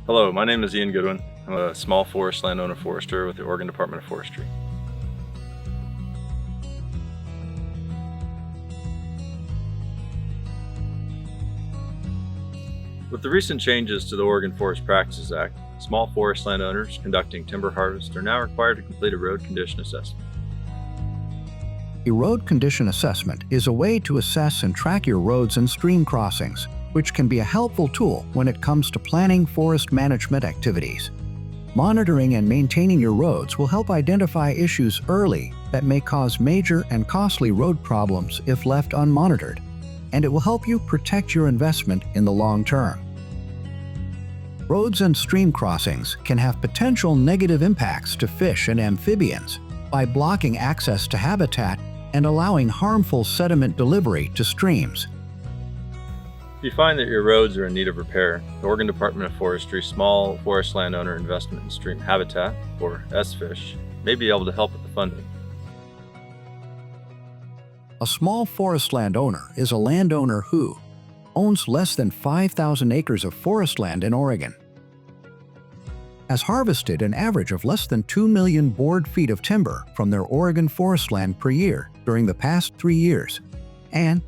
Hello, my name is Ian Goodwin. I'm a small forest landowner forester with the Oregon Department of Forestry. With the recent changes to the Oregon Forest Practices Act, small forest landowners conducting timber harvest are now required to complete a road condition assessment. A road condition assessment is a way to assess and track your roads and stream crossings, which can be a helpful tool when it comes to planning forest management activities. Monitoring and maintaining your roads will help identify issues early that may cause major and costly road problems if left unmonitored, and it will help you protect your investment in the long term. Roads and stream crossings can have potential negative impacts to fish and amphibians by blocking access to habitat and allowing harmful sediment delivery to streams. If you find that your roads are in need of repair, the Oregon Department of Forestry Small Forest Landowner Investment in Stream Habitat, or SFISH, may be able to help with the funding. A small forest landowner is a landowner who owns less than 5,000 acres of forest land in Oregon, has harvested an average of less than 2 million board feet of timber from their Oregon forest land per year during the past 3 years, and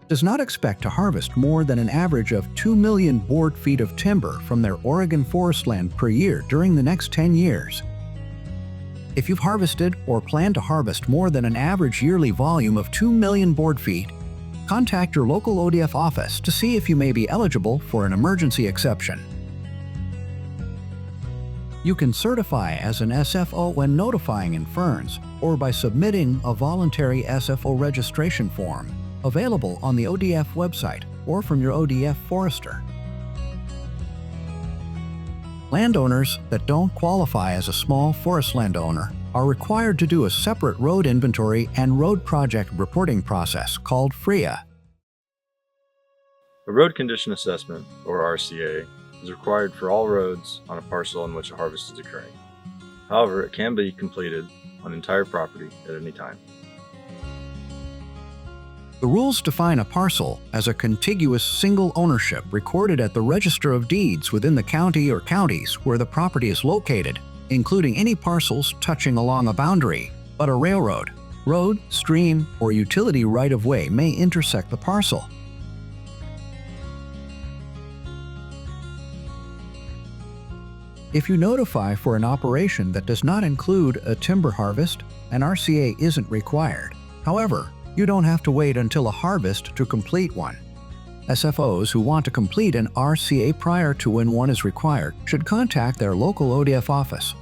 does not expect to harvest more than an average of 2 million board feet of timber from their Oregon forest land per year during the next 10 years. If you've harvested or plan to harvest more than an average yearly volume of 2 million board feet, contact your local ODF office to see if you may be eligible for an emergency exception. You can certify as an SFO when notifying in Ferns or by submitting a voluntary SFO registration form available on the ODF website or from your ODF forester. Landowners that don't qualify as a small forest landowner are required to do a separate road inventory and road project reporting process called FRIA. A road condition assessment, or RCA, is required for all roads on a parcel in which a harvest is occurring. However, it can be completed on entire property at any time. The rules define a parcel as a contiguous single ownership recorded at the Register of Deeds within the county or counties where the property is located, including any parcels touching along a boundary, but a railroad, road, stream, or utility right-of-way may intersect the parcel. If you notify for an operation that does not include a timber harvest, an RCA isn't required. However, you don't have to wait until a harvest to complete one. SFOs who want to complete an RCA prior to when one is required should contact their local ODF office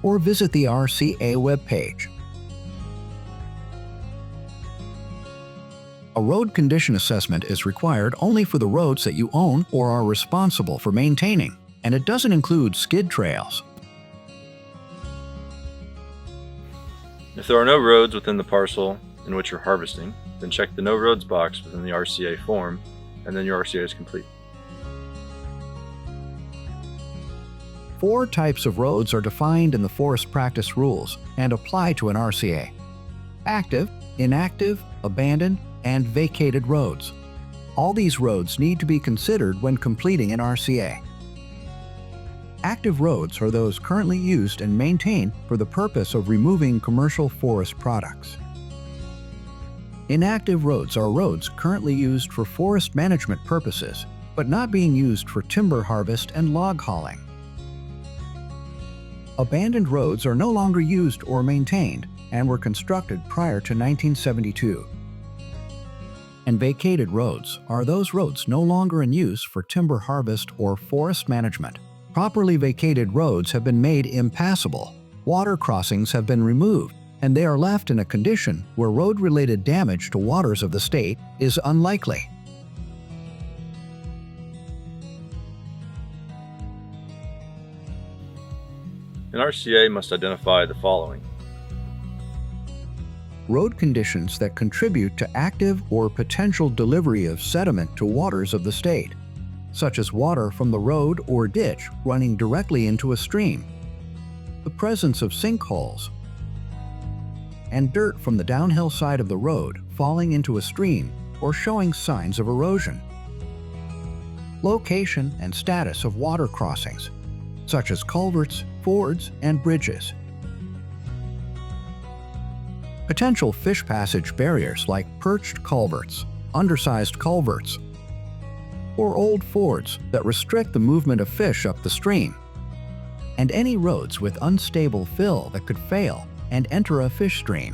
or visit the RCA webpage. A road condition assessment is required only for the roads that you own or are responsible for maintaining, and it doesn't include skid trails. If there are no roads within the parcel in which you're harvesting, then check the No Roads box within the RCA form, and then your RCA is complete. 4 types of roads are defined in the Forest Practice Rules and apply to an RCA: active, inactive, abandoned, and vacated roads. All these roads need to be considered when completing an RCA. Active roads are those currently used and maintained for the purpose of removing commercial forest products. Inactive roads are roads currently used for forest management purposes, but not being used for timber harvest and log hauling. Abandoned roads are no longer used or maintained and were constructed prior to 1972. And vacated roads are those roads no longer in use for timber harvest or forest management. Properly vacated roads have been made impassable, water crossings have been removed, and they are left in a condition where road-related damage to waters of the state is unlikely. An RCA must identify the following: road conditions that contribute to active or potential delivery of sediment to waters of the state, such as water from the road or ditch running directly into a stream, the presence of sinkholes, and dirt from the downhill side of the road falling into a stream or showing signs of erosion. location and status of water crossings, such as culverts, fords, and bridges. Potential fish passage barriers like perched culverts, undersized culverts, or old fords that restrict the movement of fish up the stream, and any roads with unstable fill that could fail and enter a fish stream.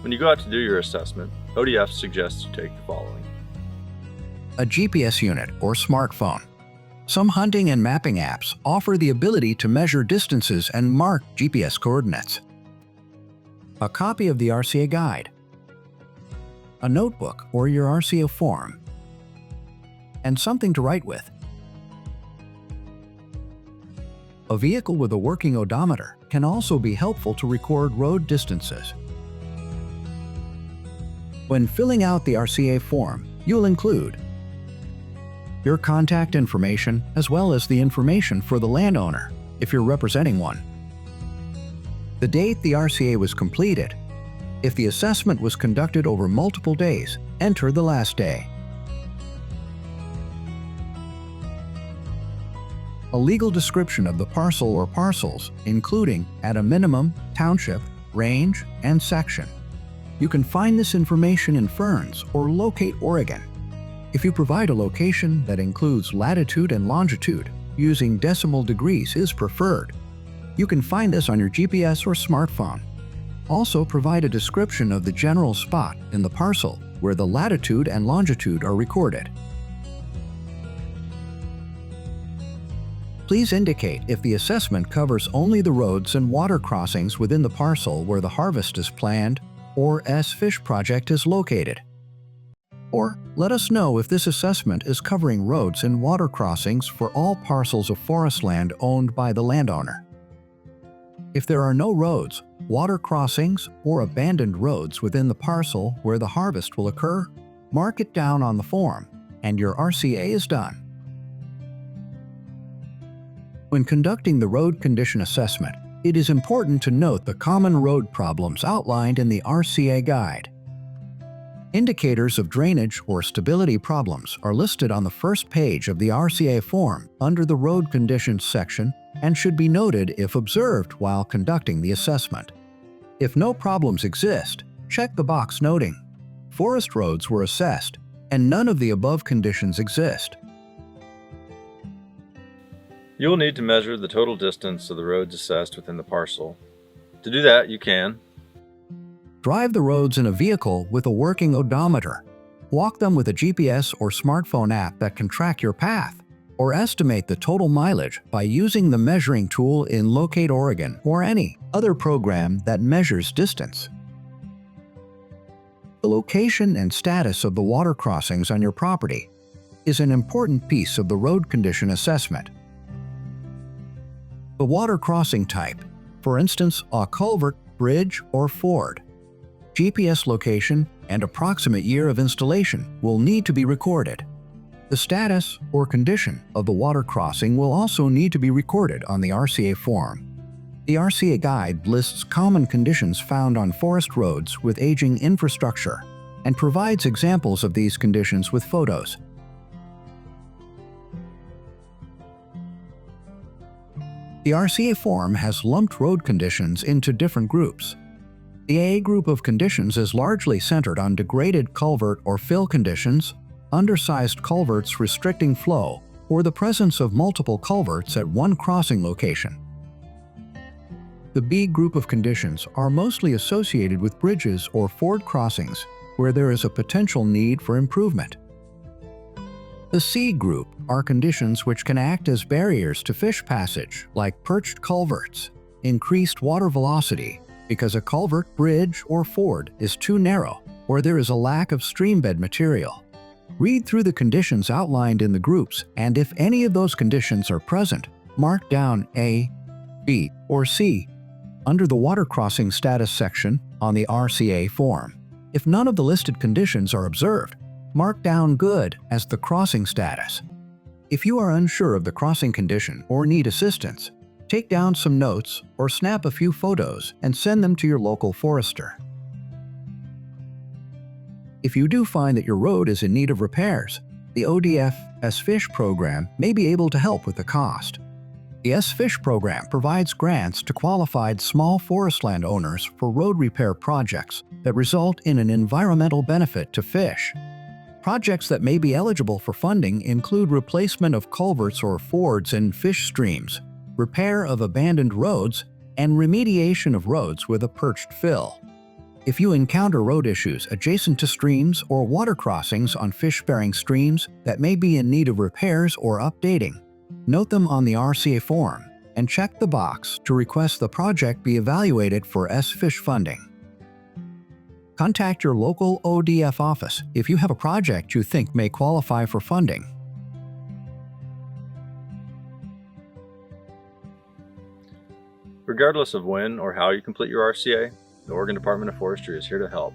When you go out to do your assessment, ODF suggests you take the following. A GPS unit or smartphone. Some hunting and mapping apps offer the ability to measure distances and mark GPS coordinates. A copy of the RCA guide. A notebook or your RCA form. And something to write with. A vehicle with a working odometer can also be helpful to record road distances. When filling out the RCA form, you'll include your contact information as well as the information for the landowner, if you're representing one, the date the RCA was completed. If the assessment was conducted over multiple days, enter the last day. A legal description of the parcel or parcels, including, at a minimum, township, range, and section. You can find this information in Ferns or Locate Oregon. If you provide a location that includes latitude and longitude, using decimal degrees is preferred. You can find this on your GPS or smartphone. Also provide a description of the general spot in the parcel where the latitude and longitude are recorded. Please indicate if the assessment covers only the roads and water crossings within the parcel where the harvest is planned or S-Fish project is located. Or let us know if this assessment is covering roads and water crossings for all parcels of forest land owned by the landowner. If there are no roads, water crossings, or abandoned roads within the parcel where the harvest will occur, mark it down on the form, and your RCA is done. When conducting the road condition assessment, it is important to note the common road problems outlined in the RCA guide. Indicators of drainage or stability problems are listed on the first page of the RCA form under the Road Conditions section and should be noted if observed while conducting the assessment. If no problems exist, check the box noting forest roads were assessed and none of the above conditions exist. You will need to measure the total distance of the roads assessed within the parcel. To do that, you can drive the roads in a vehicle with a working odometer, walk them with a GPS or smartphone app that can track your path, or estimate the total mileage by using the measuring tool in Locate Oregon or any other program that measures distance. The location and status of the water crossings on your property is an important piece of the road condition assessment. The water crossing type, for instance, a culvert, bridge, or ford. GPS location and approximate year of installation will need to be recorded. The status or condition of the water crossing will also need to be recorded on the RCA form. The RCA guide lists common conditions found on forest roads with aging infrastructure and provides examples of these conditions with photos. The RCA form has lumped road conditions into different groups. The A group of conditions is largely centered on degraded culvert or fill conditions, undersized culverts restricting flow, or the presence of multiple culverts at one crossing location. The B group of conditions are mostly associated with bridges or ford crossings, where there is a potential need for improvement. The C group are conditions which can act as barriers to fish passage, like perched culverts, increased water velocity, because a culvert, bridge, or ford is too narrow, or there is a lack of streambed material. Read through the conditions outlined in the groups, and if any of those conditions are present, mark down A, B, or C under the water crossing status section on the RCA form. If none of the listed conditions are observed, mark down Good as the crossing status. If you are unsure of the crossing condition or need assistance, Take down some notes or snap a few photos and send them to your local forester. If you do find that your road is in need of repairs, the ODF S-Fish program may be able to help with the cost. The S-Fish program provides grants to qualified small forest land owners for road repair projects that result in an environmental benefit to fish. Projects that may be eligible for funding include replacement of culverts or fords in fish streams, repair of abandoned roads, and remediation of roads with a perched fill. If you encounter road issues adjacent to streams or water crossings on fish-bearing streams that may be in need of repairs or updating, note them on the RCA form and check the box to request the project be evaluated for S-Fish funding. Contact your local ODF office if you have a project you think may qualify for funding. Regardless of when or how you complete your RCA, the Oregon Department of Forestry is here to help.